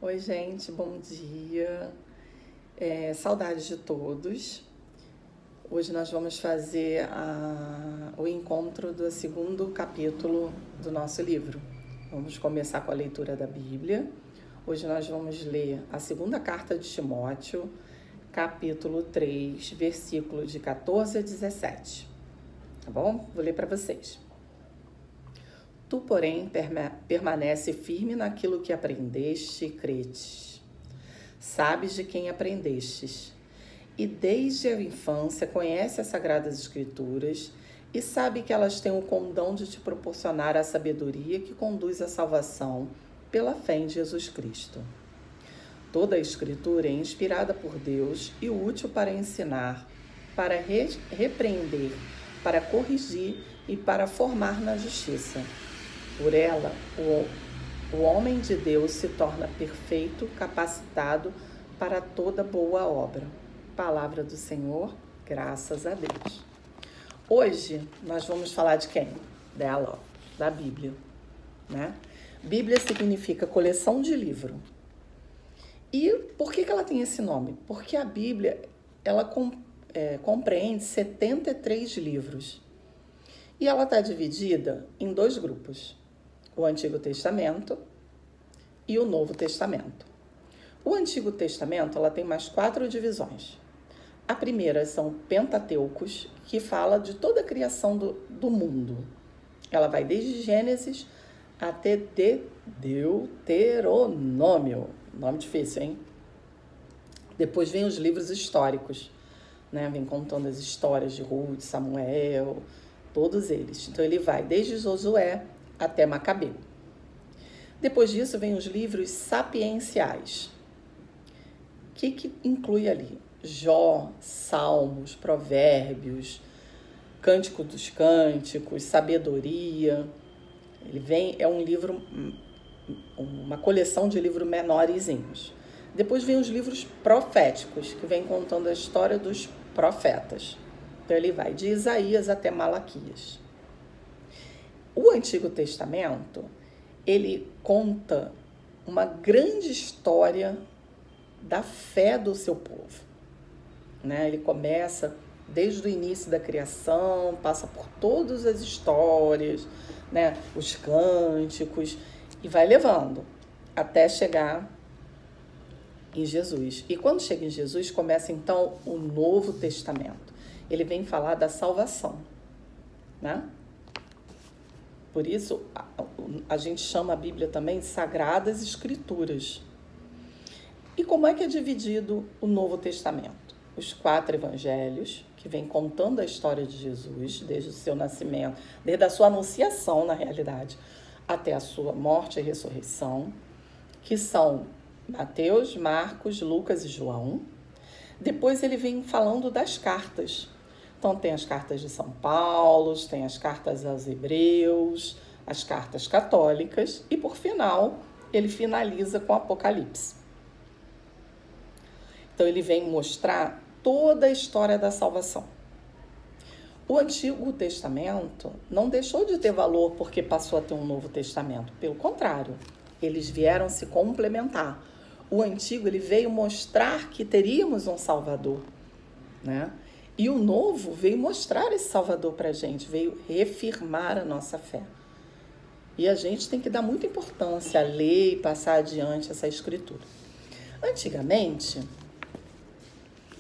Oi, gente, bom dia. Saudades de todos. Hoje nós vamos fazer o encontro do segundo capítulo do nosso livro. Vamos começar com a leitura da Bíblia. Hoje nós vamos ler a segunda carta de Timóteo, capítulo 3, versículos de 14 a 17. Tá bom? Vou ler para vocês. Tu, porém, permanece firme naquilo que aprendeste e credes. Sabes de quem aprendestes, e desde a infância conhece as Sagradas Escrituras e sabe que elas têm o condão de te proporcionar a sabedoria que conduz à salvação pela fé em Jesus Cristo. Toda a Escritura é inspirada por Deus e útil para ensinar, para repreender, para corrigir e para formar na justiça. Por ela, o homem de Deus se torna perfeito, capacitado para toda boa obra. Palavra do Senhor, graças a Deus. Hoje, nós vamos falar de quem? Dela, da Bíblia, né? Bíblia significa coleção de livro. E por que ela tem esse nome? Porque a Bíblia, ela compreende 73 livros. E ela está dividida em dois grupos. O Antigo Testamento e o Novo Testamento. O Antigo Testamento ela tem mais 4 divisões. A primeira são Pentateucos, que fala de toda a criação do mundo. Ela vai desde Gênesis até Deuteronômio. Nome difícil, hein? Depois vem os livros históricos, né? Vem contando as histórias de Ruth, Samuel, todos eles. Então ele vai desde Josué até Macabeu. Depois disso, vem os livros sapienciais. O que inclui ali? Jó, Salmos, Provérbios, Cântico dos Cânticos, Sabedoria. É um livro, uma coleção de livros menorzinhos. Depois vem os livros proféticos, que vem contando a história dos profetas. Então ele vai de Isaías até Malaquias. O Antigo Testamento, ele conta uma grande história da fé do seu povo, né? Ele começa desde o início da criação, passa por todas as histórias, né? Os cânticos, e vai levando até chegar em Jesus. E quando chega em Jesus, começa então o Novo Testamento. Ele vem falar da salvação, né? Por isso, a gente chama a Bíblia também de Sagradas Escrituras. E como é que é dividido o Novo Testamento? Os 4 evangelhos, que vêm contando a história de Jesus, desde o seu nascimento, desde a sua anunciação, na realidade, até a sua morte e ressurreição, que são Mateus, Marcos, Lucas e João. Depois ele vem falando das cartas. Então, tem as cartas de São Paulo, tem as cartas aos Hebreus, as cartas católicas e, por final, ele finaliza com o Apocalipse. Então, ele vem mostrar toda a história da salvação. O Antigo Testamento não deixou de ter valor porque passou a ter um Novo Testamento. Pelo contrário, eles vieram se complementar. O Antigo ele veio mostrar que teríamos um Salvador, né? E o Novo veio mostrar esse Salvador para a gente, veio reafirmar a nossa fé. E a gente tem que dar muita importância a ler e passar adiante essa escritura. Antigamente,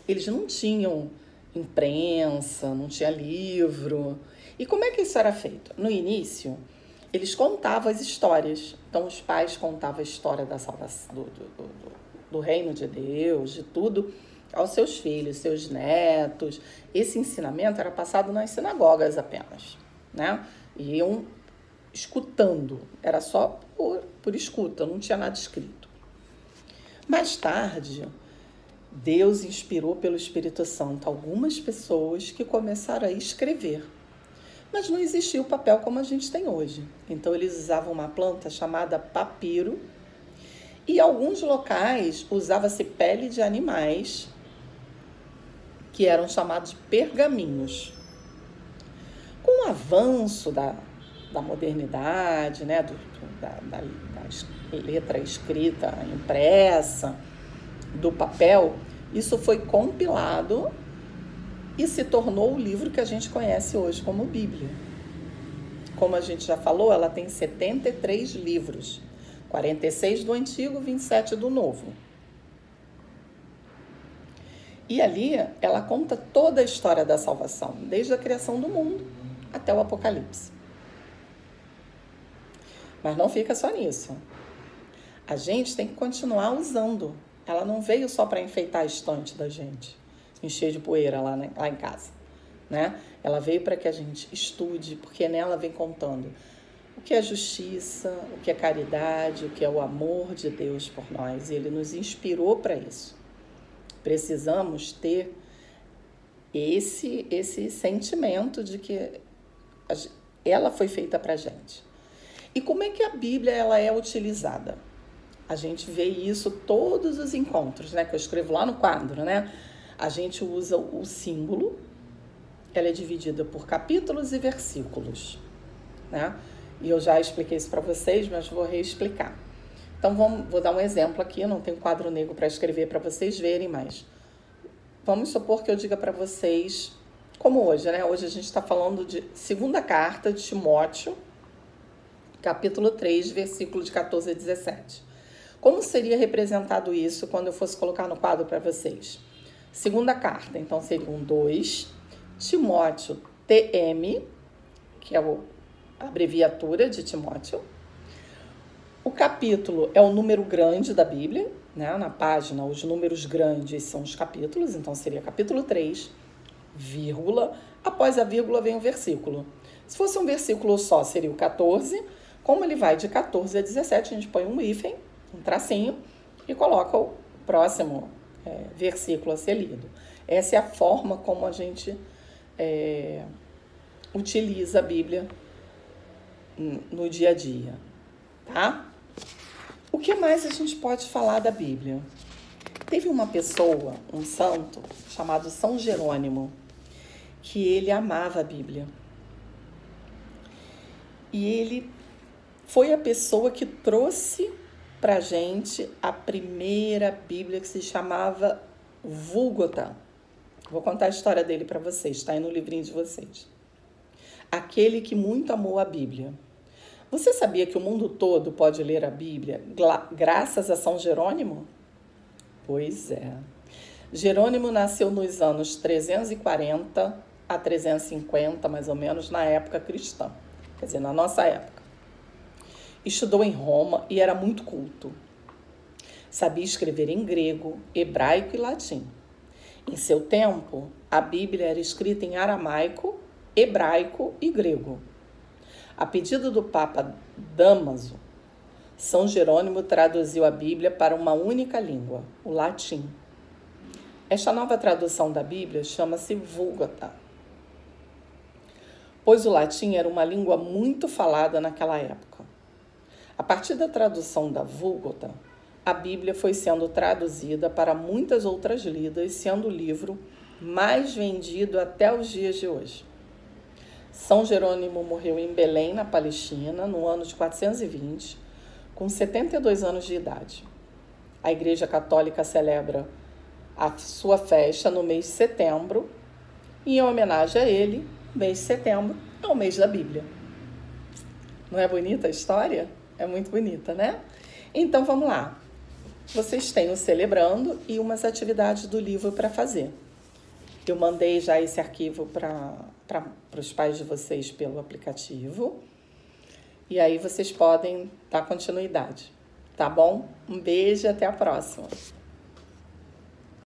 eles não tinham imprensa, não tinha livro. E como é que isso era feito? No início, eles contavam as histórias. Então, os pais contavam a história da salvação, do reino de Deus, de tudo, aos seus filhos, seus netos. Esse ensinamento era passado nas sinagogas apenas, né? Iam escutando, era só por escuta, não tinha nada escrito. Mais tarde, Deus inspirou pelo Espírito Santo algumas pessoas que começaram a escrever. Mas não existia o papel como a gente tem hoje. Então, eles usavam uma planta chamada papiro e em alguns locais usava-se pele de animais que eram chamados pergaminhos. Com o avanço da modernidade, né? Da letra escrita, impressa, do papel, isso foi compilado e se tornou o livro que a gente conhece hoje como Bíblia. Como a gente já falou, ela tem 73 livros, 46 do Antigo, 27 do Novo. E ali ela conta toda a história da salvação, desde a criação do mundo até o Apocalipse. Mas não fica só nisso. A gente tem que continuar usando. Ela não veio só para enfeitar a estante da gente, encher de poeira lá em casa, né? Ela veio para que a gente estude, porque nela vem contando o que é justiça, o que é caridade, o que é o amor de Deus por nós. E Ele nos inspirou para isso. Precisamos ter esse sentimento de que ela foi feita para a gente. E como é que a Bíblia ela é utilizada? A gente vê isso todos os encontros, né? Que eu escrevo lá no quadro, né? A gente usa o símbolo, ela é dividida por capítulos e versículos, né? E eu já expliquei isso para vocês, mas vou reexplicar. Então, vou dar um exemplo aqui, eu não tenho quadro negro para escrever para vocês verem, mas vamos supor que eu diga para vocês, como hoje, né? Hoje a gente está falando de segunda carta de Timóteo, capítulo 3, versículo de 14 a 17. Como seria representado isso quando eu fosse colocar no quadro para vocês? Segunda carta, então seriam 2, Timóteo TM, que é a abreviatura de Timóteo. O capítulo é o número grande da Bíblia, né? Na página, os números grandes são os capítulos, então seria capítulo 3, vírgula, após a vírgula vem o versículo. Se fosse um versículo só, seria o 14, como ele vai de 14 a 17, a gente põe um hífen, um tracinho, e coloca o próximo versículo a ser lido. Essa é a forma como a gente utiliza a Bíblia no dia a dia, tá? O que mais a gente pode falar da Bíblia? Teve uma pessoa, um santo, chamado São Jerônimo, que ele amava a Bíblia. E ele foi a pessoa que trouxe pra gente a primeira Bíblia, que se chamava Vulgata. Vou contar a história dele para vocês, está aí no livrinho de vocês. Aquele que muito amou a Bíblia. Você sabia que o mundo todo pode ler a Bíblia graças a São Jerônimo? Pois é. Jerônimo nasceu nos anos 340 a 350, mais ou menos, na época cristã. Quer dizer, na nossa época. Estudou em Roma e era muito culto. Sabia escrever em grego, hebraico e latim. Em seu tempo, a Bíblia era escrita em aramaico, hebraico e grego. A pedido do Papa Dámaso, São Jerônimo traduziu a Bíblia para uma única língua, o latim. Esta nova tradução da Bíblia chama-se Vulgata, pois o latim era uma língua muito falada naquela época. A partir da tradução da Vulgata, a Bíblia foi sendo traduzida para muitas outras línguas, sendo o livro mais vendido até os dias de hoje. São Jerônimo morreu em Belém, na Palestina, no ano de 420, com 72 anos de idade. A Igreja Católica celebra a sua festa no mês de setembro, e em homenagem a ele, o mês de setembro é o mês da Bíblia. Não é bonita a história? É muito bonita, né? Então, vamos lá. Vocês têm o Celebrando e umas atividades do livro para fazer. Eu mandei já esse arquivo para os pais de vocês pelo aplicativo. E aí vocês podem dar continuidade, tá bom? Um beijo e até a próxima.